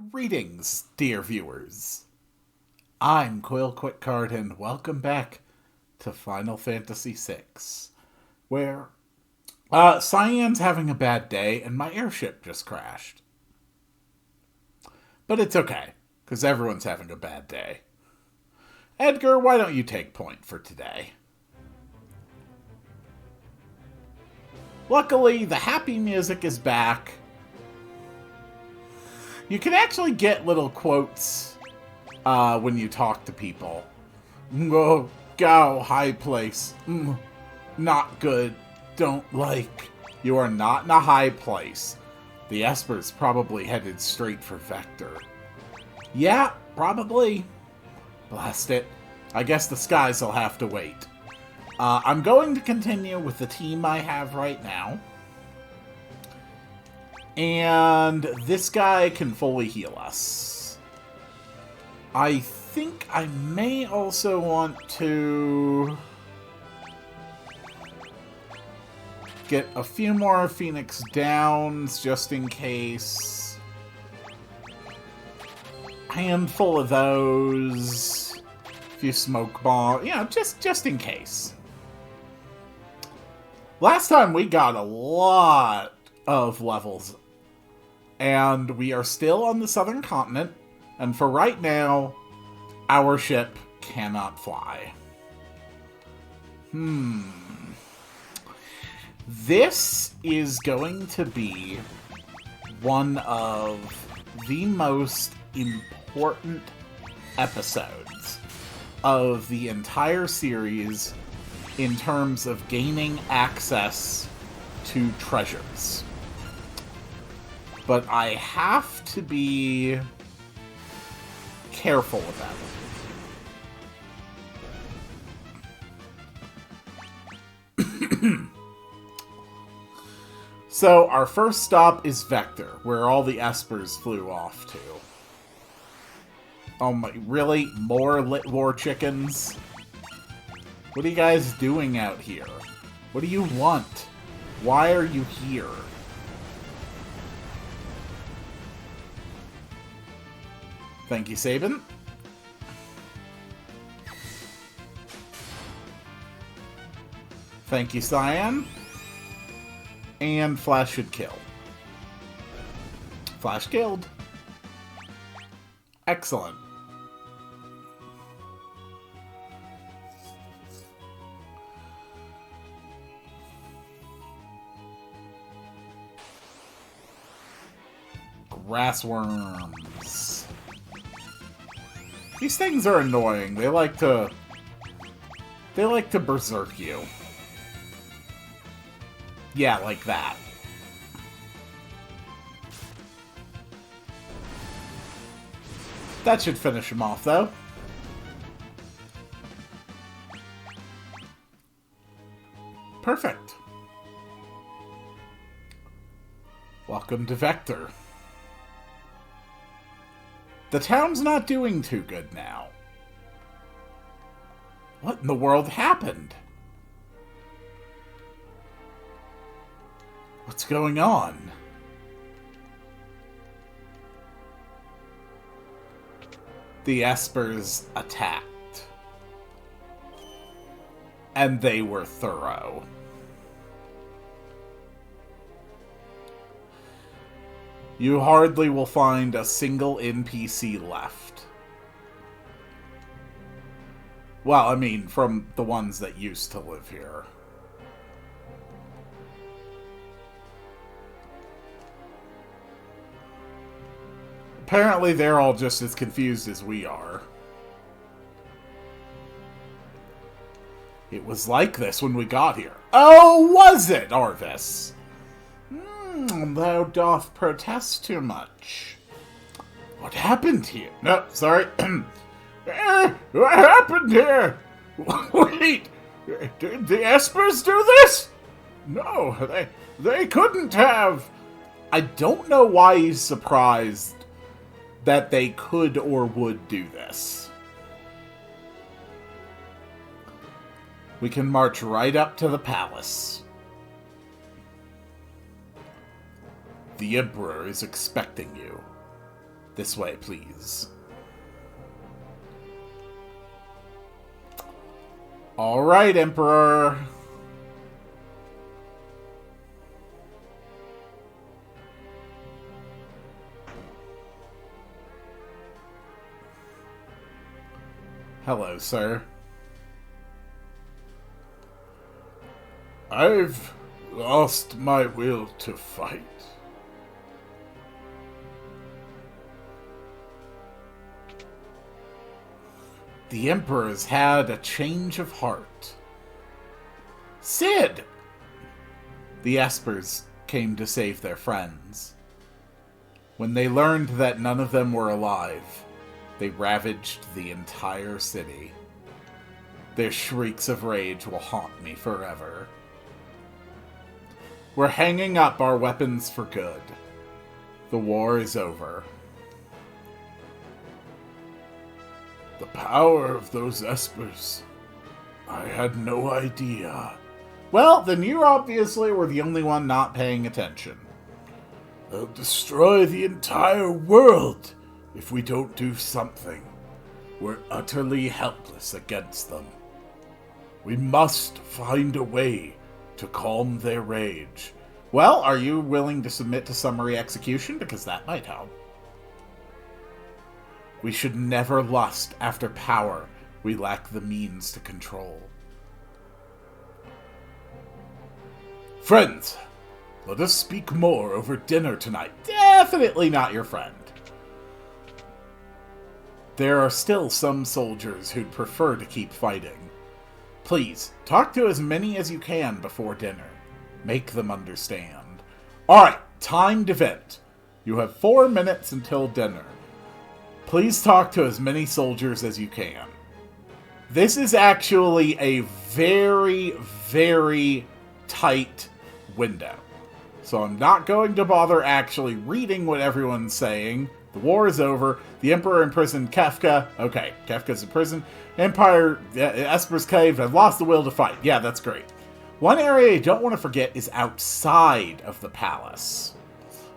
Greetings, dear viewers. I'm Quill Quickcard, and welcome back to Final Fantasy VI, where Cyan's having a bad day and my airship just crashed. But it's okay, because everyone's having a bad day. Edgar, why don't you take point for today? Luckily, the happy music is back. You can actually get little quotes when you talk to people. Go, high place. Not good. Don't like. You are not in a high place. The Esper's probably headed straight for Vector. Yeah, probably. Blast it. I guess the skies will have to wait. I'm going to continue with the team I have right now. And this guy can fully heal us. I think I may also want to get a few more Phoenix Downs just in case. Handful of those. A few smoke bombs. Yeah, just in case. Last time we got a lot of levels. And we are still on the southern continent. And for right now, our ship cannot fly. This is going to be one of the most important episodes of the entire series in terms of gaining access to treasures. But I have to be careful about it. So, our first stop is Vector, where all the Espers flew off to. Oh my, really? More Lit War chickens? What are you guys doing out here? What do you want? Why are you here? Thank you, Sabin. Thank you, Cyan. And Flash should kill. Flash killed. Excellent. Grassworms. These things are annoying. They like to berserk you. Yeah, like that. That should finish him off, though. Perfect. Welcome to Vector. The town's not doing too good now. What in the world happened? What's going on? The Espers attacked. And they were thorough. You hardly will find a single NPC left. Well, I mean, from the ones that used to live here. Apparently they're all just as confused as we are. It was like this when we got here. Oh, was it, Arvis? Thou doth protest too much. What happened here? No, sorry. What happened here? Wait, did the Espers do this? No, they couldn't have. I don't know why he's surprised that they could or would do this. We can march right up to the palace. The Emperor is expecting you. This way, please. All right, Emperor. Hello, sir. I've lost my will to fight. The Emperor's had a change of heart. Sid! The Espers came to save their friends. When they learned that none of them were alive, they ravaged the entire city. Their shrieks of rage will haunt me forever. We're hanging up our weapons for good. The war is over. The power of those Espers. I had no idea. Well, then you obviously were the only one not paying attention. They'll destroy the entire world if we don't do something. We're utterly helpless against them. We must find a way to calm their rage. Well, are you willing to submit to summary execution? Because that might help. We should never lust after power we lack the means to control. Friends, let us speak more over dinner tonight. Definitely not your friend. There are still some soldiers who'd prefer to keep fighting. Please, talk to as many as you can before dinner. Make them understand. Alright, timed event. You have 4 minutes until dinner. Please talk to as many soldiers as you can. This is actually a very, very tight window. So I'm not going to bother actually reading what everyone's saying. The war is over. The Emperor imprisoned Kefka. Okay, Kefka's in prison. Empire, Esper's caved. I've lost the will to fight. Yeah, that's great. One area you don't want to forget is outside of the palace.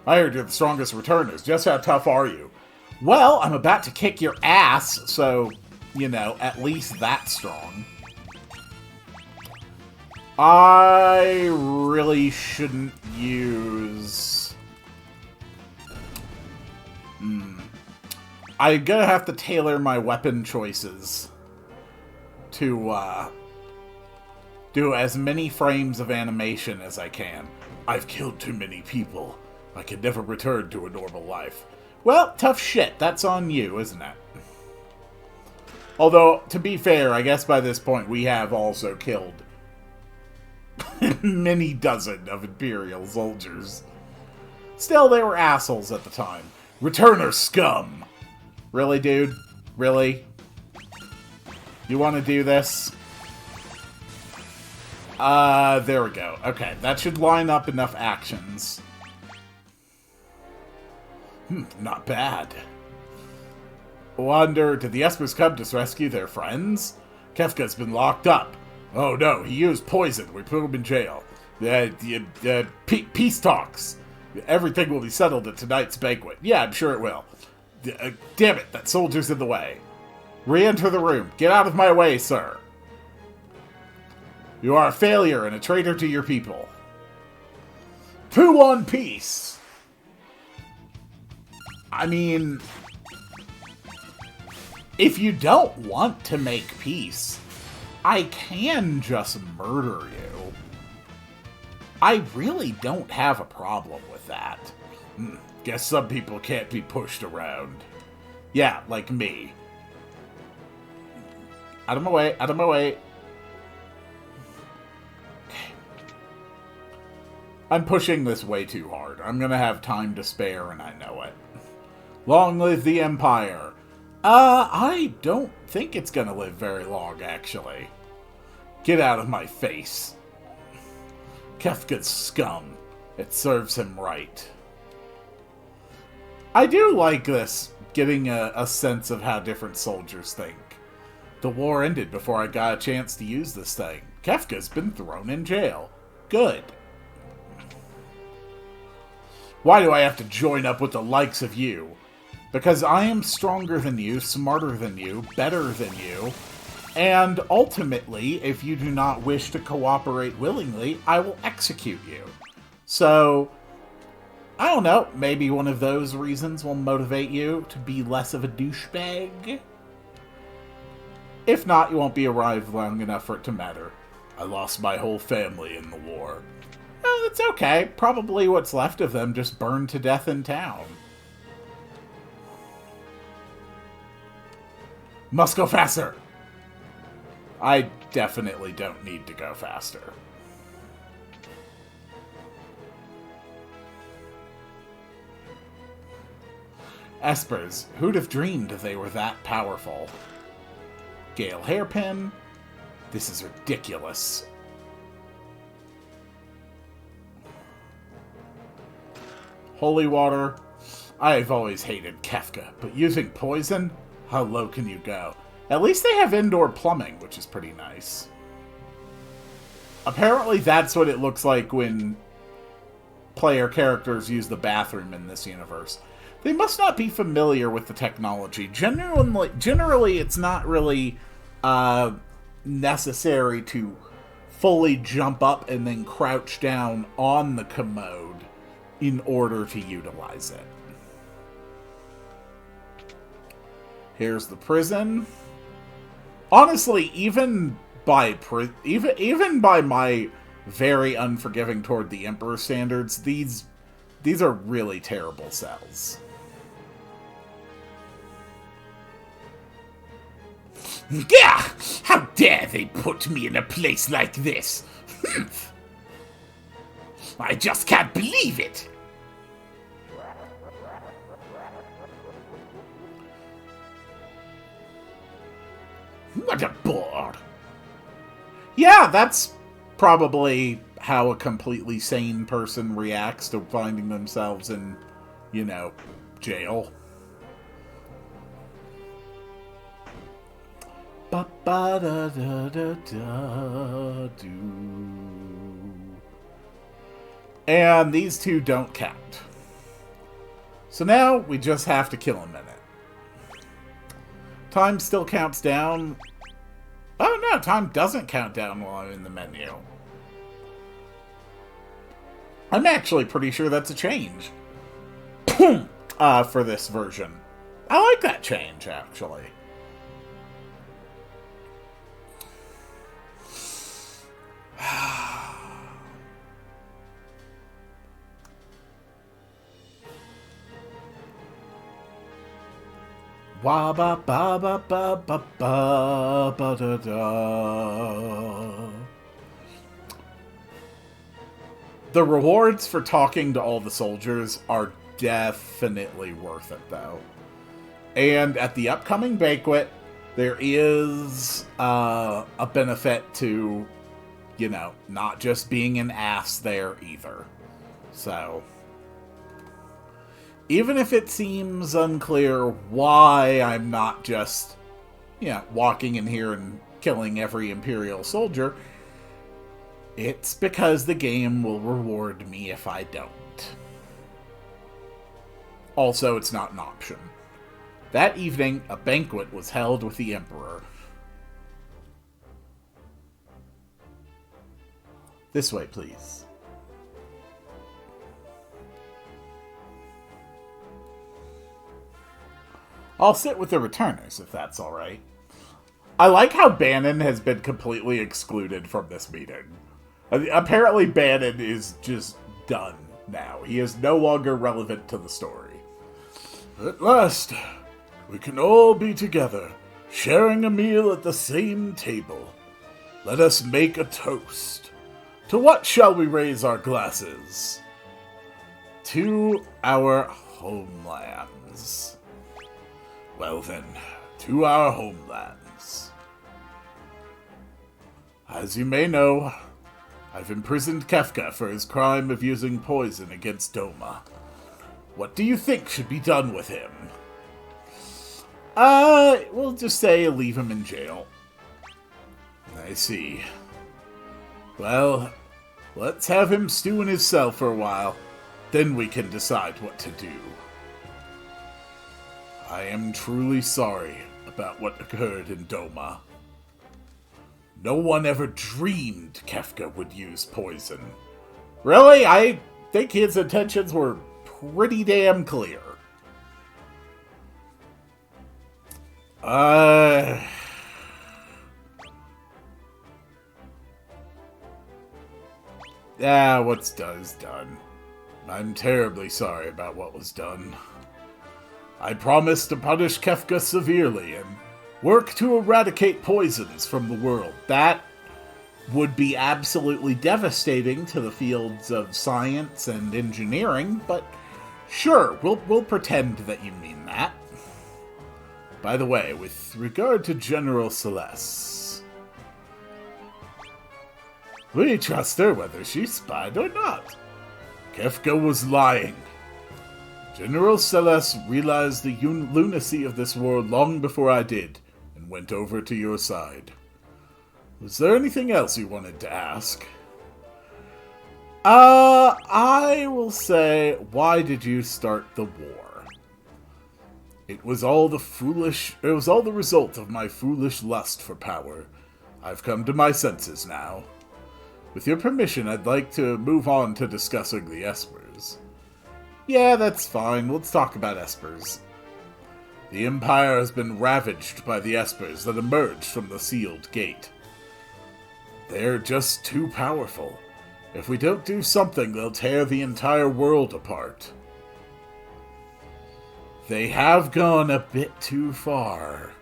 I heard you're the strongest returners. Just how tough are you? Well, I'm about to kick your ass, so, you know, at least that strong. I really shouldn't use... I'm gonna have to tailor my weapon choices to, do as many frames of animation as I can. I've killed too many people. I can never return to a normal life. Well, tough shit. That's on you, isn't it? Although, to be fair, I guess by this point we have also killed many dozen of Imperial soldiers. Still, they were assholes at the time. Returner scum! Really, dude? Really? You want to do this? There we go. Okay, that should line up enough actions. Not bad. Wonder, did the Espers come to rescue their friends? Kefka's been locked up. Oh no, he used poison. We put him in jail. Peace talks. Everything will be settled at tonight's banquet. Yeah, I'm sure it will. Damn it, that soldier's in the way. Re-enter the room. Get out of my way, sir. You are a failure and a traitor to your people. To one piece. I mean, if you don't want to make peace, I can just murder you. I really don't have a problem with that. Guess some people can't be pushed around. Yeah, like me. Out of my way, out of my way. I'm pushing this way too hard. I'm gonna have time to spare, and I know it. Long live the Empire. I don't think it's gonna live very long, actually. Get out of my face. Kefka's scum. It serves him right. I do like this, getting a sense of how different soldiers think. The war ended before I got a chance to use this thing. Kefka's been thrown in jail. Good. Why do I have to join up with the likes of you? Because I am stronger than you, smarter than you, better than you, and ultimately, if you do not wish to cooperate willingly, I will execute you. So, I don't know, maybe one of those reasons will motivate you to be less of a douchebag? If not, you won't be alive long enough for it to matter. I lost my whole family in the war. Well, that's okay. Probably what's left of them just burned to death in town. Must go faster! I definitely don't need to go faster. Espers, who'd have dreamed they were that powerful? Gale Hairpin? This is ridiculous. Holy Water? I've always hated Kefka, but using poison? How low can you go? At least they have indoor plumbing, which is pretty nice. Apparently that's what it looks like when player characters use the bathroom in this universe. They must not be familiar with the technology. Generally it's not really necessary to fully jump up and then crouch down on the commode in order to utilize it. Here's the prison. Honestly, even by my very unforgiving toward the Emperor standards, these are really terrible cells. Gah! How dare they put me in a place like this? I just can't believe it. What a bore. Yeah, that's probably how a completely sane person reacts to finding themselves in, you know, jail. And these two don't count. So now we just have to kill him in it. Time still counts down. Oh no, time doesn't count down while I'm in the menu. I'm actually pretty sure that's a change. For this version. I like that change, actually. Wa ba ba ba ba ba ba ba da da. The rewards for talking to all the soldiers are definitely worth it, though. And at the upcoming banquet, there is a benefit to, you know, not just being an ass there either. So, even if it seems unclear why I'm not just, you know, walking in here and killing every Imperial soldier, it's because the game will reward me if I don't. Also, it's not an option. That evening, a banquet was held with the Emperor. This way, please. I'll sit with the returners, if that's alright. I like how Bannon has been completely excluded from this meeting. Apparently Bannon is just done now. He is no longer relevant to the story. At last, we can all be together, sharing a meal at the same table. Let us make a toast. To what shall we raise our glasses? To our homelands. Well then, to our homelands. As you may know, I've imprisoned Kefka for his crime of using poison against Doma. What do you think should be done with him? We'll just say leave him in jail. I see. Well, let's have him stew in his cell for a while. Then we can decide what to do. I am truly sorry about what occurred in Doma. No one ever dreamed Kefka would use poison. Really? I think his intentions were pretty damn clear. Yeah, what's done is done. I'm terribly sorry about what was done. I promise to punish Kefka severely and work to eradicate poisons from the world. That would be absolutely devastating to the fields of science and engineering, but sure, we'll pretend that you mean that. By the way, with regard to General Celeste, we trust her whether she spied or not. Kefka was lying. General Celeste realized the lunacy of this war long before I did, and went over to your side. Was there anything else you wanted to ask? I will say, why did you start the war? It was all the result of my foolish lust for power. I've come to my senses now. With your permission, I'd like to move on to discussing the Espers. Yeah, that's fine. Let's talk about Espers. The Empire has been ravaged by the Espers that emerged from the sealed gate. They're just too powerful. If we don't do something, they'll tear the entire world apart. They have gone a bit too far.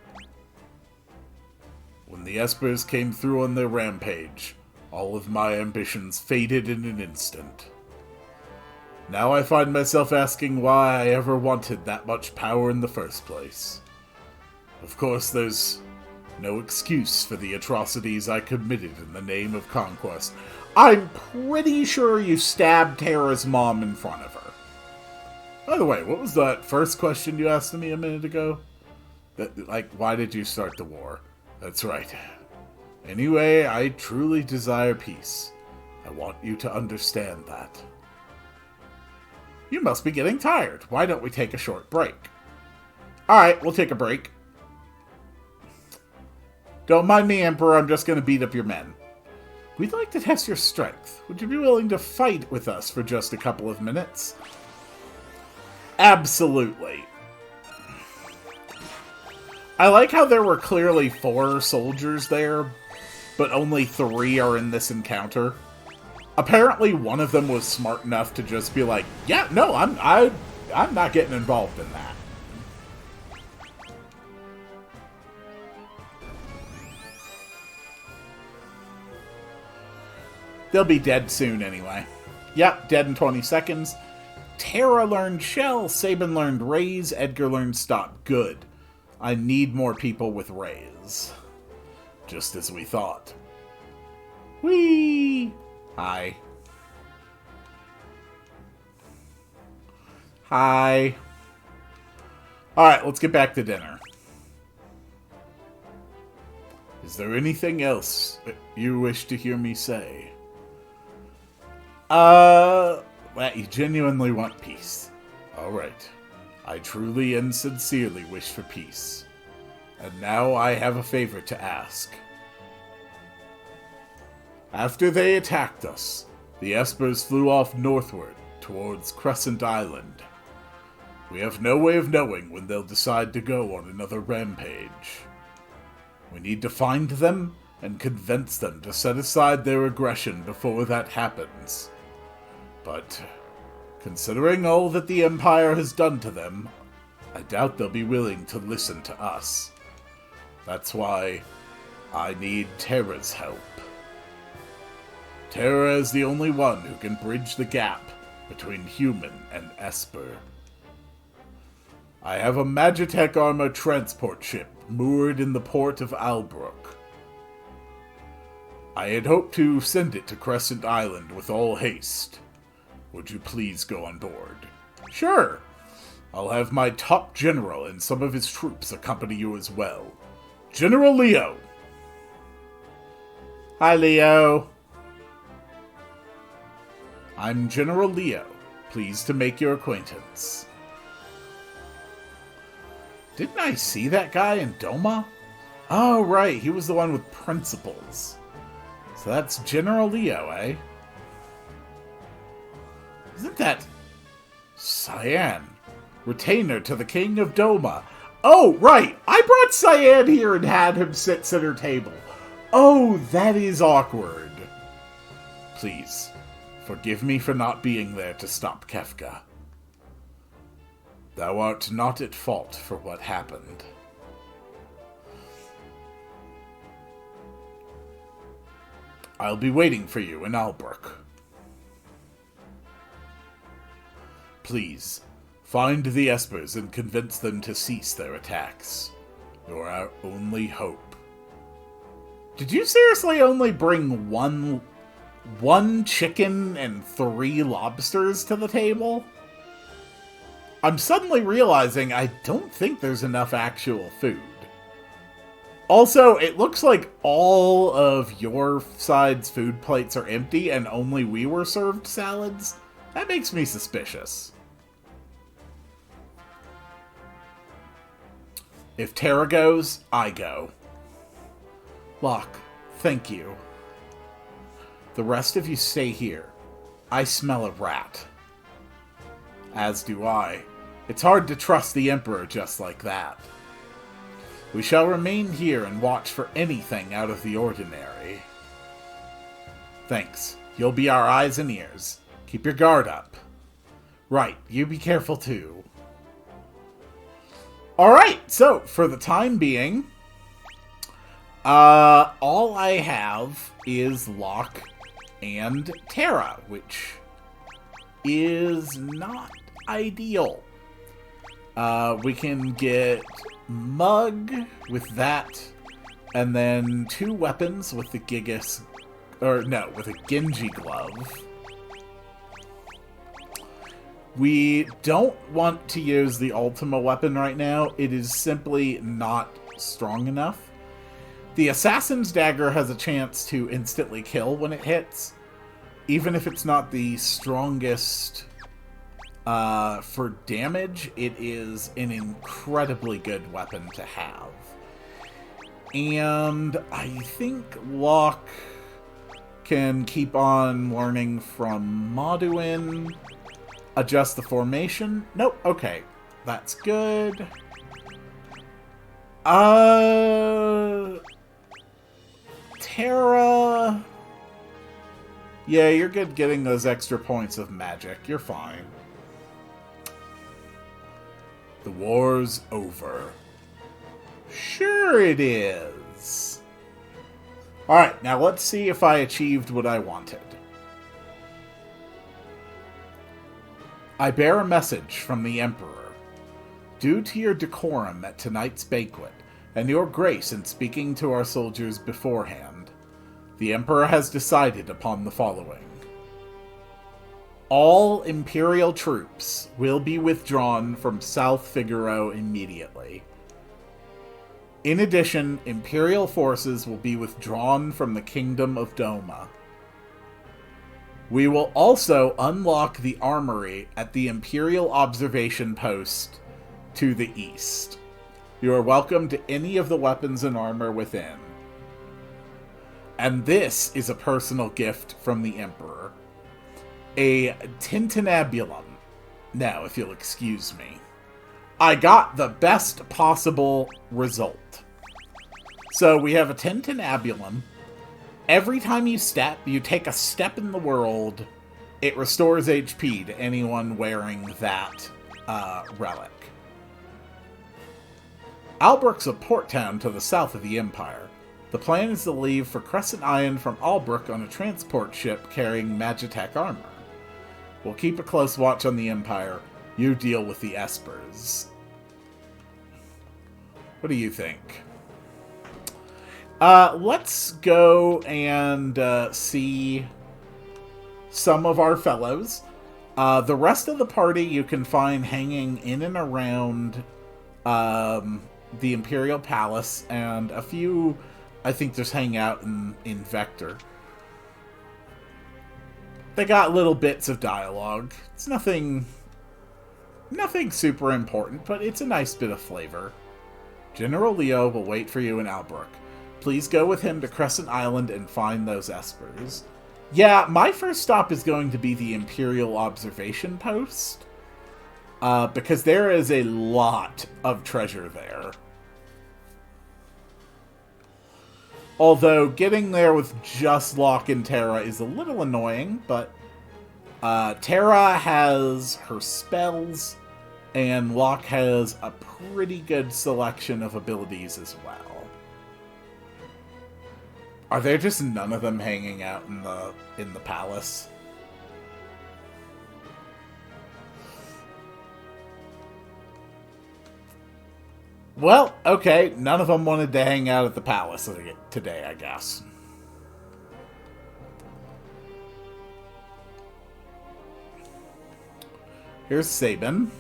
When the Espers came through on their rampage, all of my ambitions faded in an instant. Now I find myself asking why I ever wanted that much power in the first place. Of course, there's no excuse for the atrocities I committed in the name of conquest. I'm pretty sure you stabbed Terra's mom in front of her. By the way, what was that first question you asked me a minute ago? Why did you start the war? That's right. Anyway, I truly desire peace. I want you to understand that. You must be getting tired. Why don't we take a short break? Alright, we'll take a break. Don't mind me, Emperor. I'm just going to beat up your men. We'd like to test your strength. Would you be willing to fight with us for just a couple of minutes? Absolutely. I like how there were clearly 4 soldiers there, but only 3 are in this encounter. Apparently one of them was smart enough to just be like, yeah, no, I'm not getting involved in that. They'll be dead soon anyway. Yep, dead in 20 seconds. Terra learned Shell, Sabin learned Raise, Edgar learned Stop. Good. I need more people with Raise. Just as we thought. Whee! Hi. Hi. Alright, let's get back to dinner. Is there anything else you wish to hear me say? Well, you genuinely want peace. Alright. I truly and sincerely wish for peace. And now I have a favor to ask. After they attacked us, the Espers flew off northward towards Crescent Island. We have no way of knowing when they'll decide to go on another rampage. We need to find them and convince them to set aside their aggression before that happens. But, considering all that the Empire has done to them, I doubt they'll be willing to listen to us. That's why I need Terra's help. Terra is the only one who can bridge the gap between human and Esper. I have a Magitech armor transport ship moored in the port of Albrook. I had hoped to send it to Crescent Island with all haste. Would you please go on board? Sure. I'll have my top general and some of his troops accompany you as well. General Leo. Hi, Leo. I'm General Leo. Pleased to make your acquaintance. Didn't I see that guy in Doma? Oh, right, he was the one with principles. So that's General Leo, eh? Isn't that Cyan, retainer to the King of Doma? Oh, right, I brought Cyan here and had him sit center table. Oh, that is awkward. Please, forgive me for not being there to stop Kefka. Thou art not at fault for what happened. I'll be waiting for you in Albrook. Please, find the Espers and convince them to cease their attacks. You're our only hope. Did you seriously only bring one chicken and 3 lobsters to the table? I'm suddenly realizing I don't think there's enough actual food. Also, it looks like all of your side's food plates are empty and only we were served salads. That makes me suspicious. If Terra goes, I go. Locke, thank you. The rest of you stay here. I smell a rat. As do I. It's hard to trust the Emperor just like that. We shall remain here and watch for anything out of the ordinary. Thanks. You'll be our eyes and ears. Keep your guard up. Right, you be careful too. Alright, so for the time being, all I have is Locke and Terra, which is not ideal. We can get Mug with that, and then 2 weapons with the Gigas, with a Genji glove. We don't want to use the Ultima weapon right now. It is simply not strong enough. The Assassin's Dagger has a chance to instantly kill when it hits, even if it's not the strongest for damage. It is an incredibly good weapon to have. And I think Locke can keep on learning from Moduin. Adjust the formation. Nope, okay. That's good. Terra. Yeah, you're good getting those extra points of magic. You're fine. The war's over. Sure it is. Alright, now let's see if I achieved what I wanted. I bear a message from the Emperor. Due to your decorum at tonight's banquet, and your grace in speaking to our soldiers beforehand, the Emperor has decided upon the following. All Imperial troops will be withdrawn from South Figaro immediately. In addition, Imperial forces will be withdrawn from the Kingdom of Doma. We will also unlock the armory at the Imperial Observation Post to the east. You are welcome to any of the weapons and armor within. And this is a personal gift from the Emperor. A Tintinabulum. Now, if you'll excuse me. I got the best possible result. So we have a Tintinabulum. Every time you step, you take a step in the world, it restores HP to anyone wearing that relic. Albrook's a port town to the south of the Empire. The plan is to leave for Crescent Island from Albrook on a transport ship carrying Magitech armor. We'll keep a close watch on the Empire. You deal with the Espers. What do you think? Let's go and see some of our fellows. The rest of the party you can find hanging in and around the Imperial Palace, and a few, I think, just hang out in Vector. They got little bits of dialogue. It's nothing super important, but it's a nice bit of flavor. General Leo will wait for you in Albrook. Please go with him to Crescent Island and find those espers. Yeah, my first stop is going to be the Imperial Observation Post. Because there is a lot of treasure there. Although, getting there with just Locke and Terra is a little annoying, but Terra has her spells, and Locke has a pretty good selection of abilities as well. Are there just none of them hanging out in the palace? Well, okay, none of them wanted to hang out at the palace today, I guess. Here's Sabin.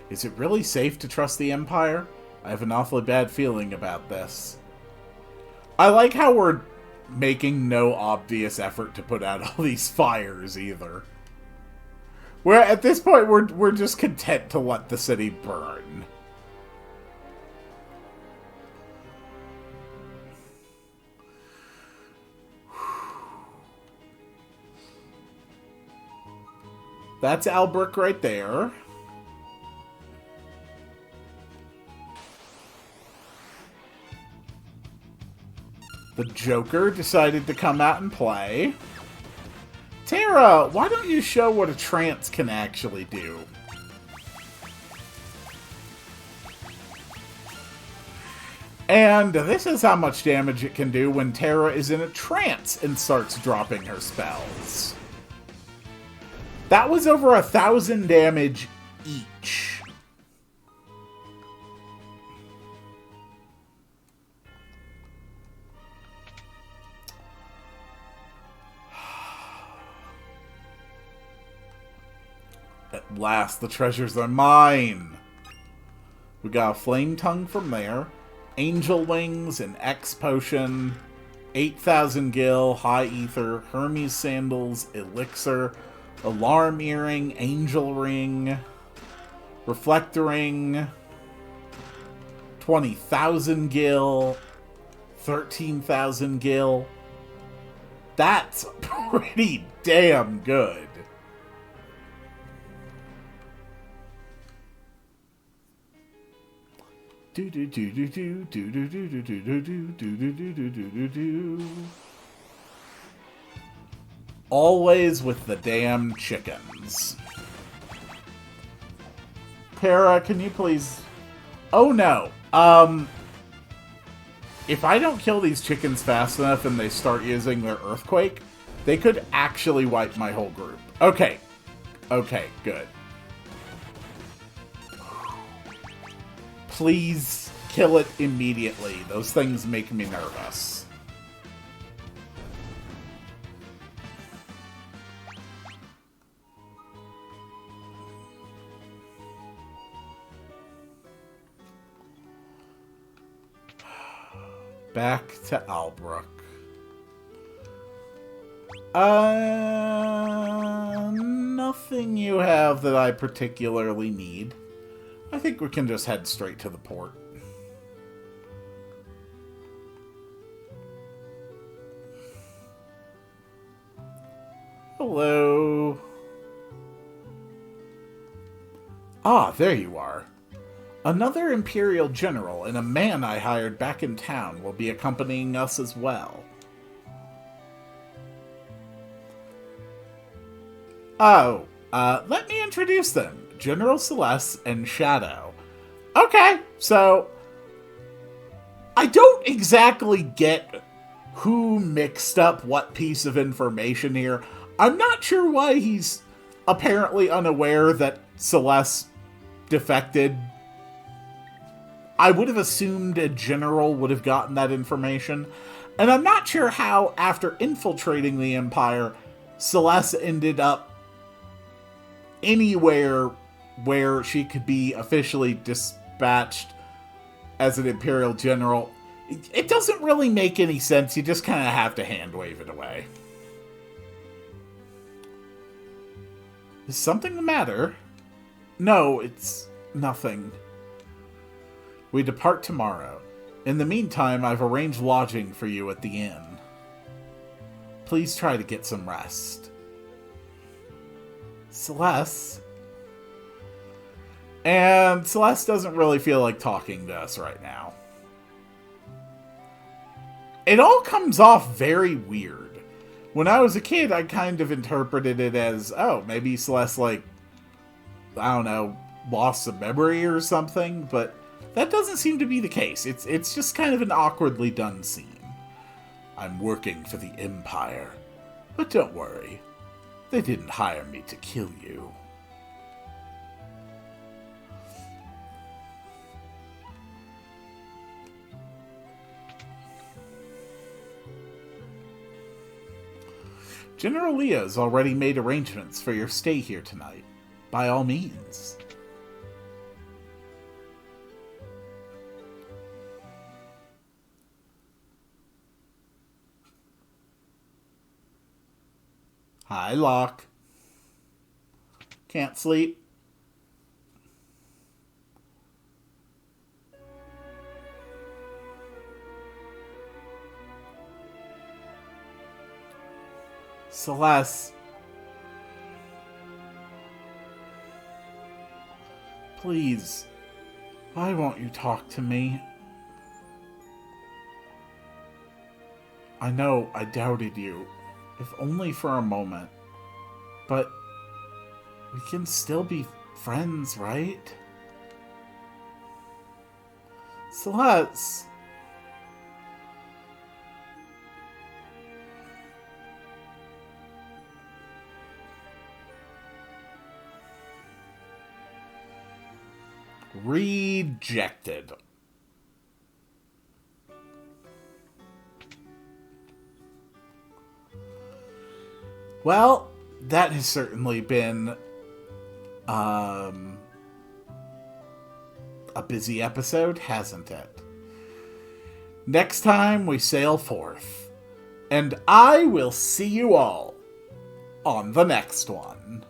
Is it really safe to trust the Empire? I have an awfully bad feeling about this. I like how we're making no obvious effort to put out all these fires, either. Where at this point, we're just content to let the city burn. That's Albrook right there. The Joker decided to come out and play. Terra, why don't you show what a trance can actually do? And this is how much damage it can do when Terra is in a trance and starts dropping her spells. That was over 1,000 damage each. At last, the treasures are mine. We got a flame tongue from there, angel wings, an X potion, 8,000 gil, high ether, Hermes sandals, elixir, alarm earring, angel ring, reflector ring, 20,000 gil, 13,000 gil. That's pretty damn good. Do do do do do do do do do do do do do do do do. Always with the damn chickens. Terra, can you please... Oh no. If I don't kill these chickens fast enough and they start using their earthquake, they could actually wipe my whole group. Okay. Okay, good. Please kill it immediately. Those things make me nervous. Back to Albrook. Nothing you have that I particularly need. I think we can just head straight to the port. Hello. Ah, there you are. Another Imperial General and a man I hired back in town will be accompanying us as well. Oh, let me introduce them. General Celeste and Shadow. Okay, so... I don't exactly get who mixed up what piece of information here. I'm not sure why he's apparently unaware that Celeste defected. I would have assumed a general would have gotten that information. And I'm not sure how, after infiltrating the Empire, Celeste ended up anywhere where she could be officially dispatched as an Imperial General. It doesn't really make any sense. You just kind of have to hand wave it away. Is something the matter? No, it's nothing. We depart tomorrow. In the meantime, I've arranged lodging for you at the inn. Please try to get some rest. Celeste? And Celeste doesn't really feel like talking to us right now. It all comes off very weird. When I was a kid, I kind of interpreted it as, oh, maybe Celeste, like, I don't know, lost some memory or something, but that doesn't seem to be the case. It's just kind of an awkwardly done scene. I'm working for the Empire, but don't worry. They didn't hire me to kill you. General Leah's already made arrangements for your stay here tonight. By all means. Hi, Locke. Can't sleep. Celeste. Please. Why won't you talk to me? I know I doubted you, if only for a moment. But we can still be friends, right? Celeste. Rejected. Well, that has certainly been a busy episode, hasn't it? Next time we sail forth, and I will see you all on the next one.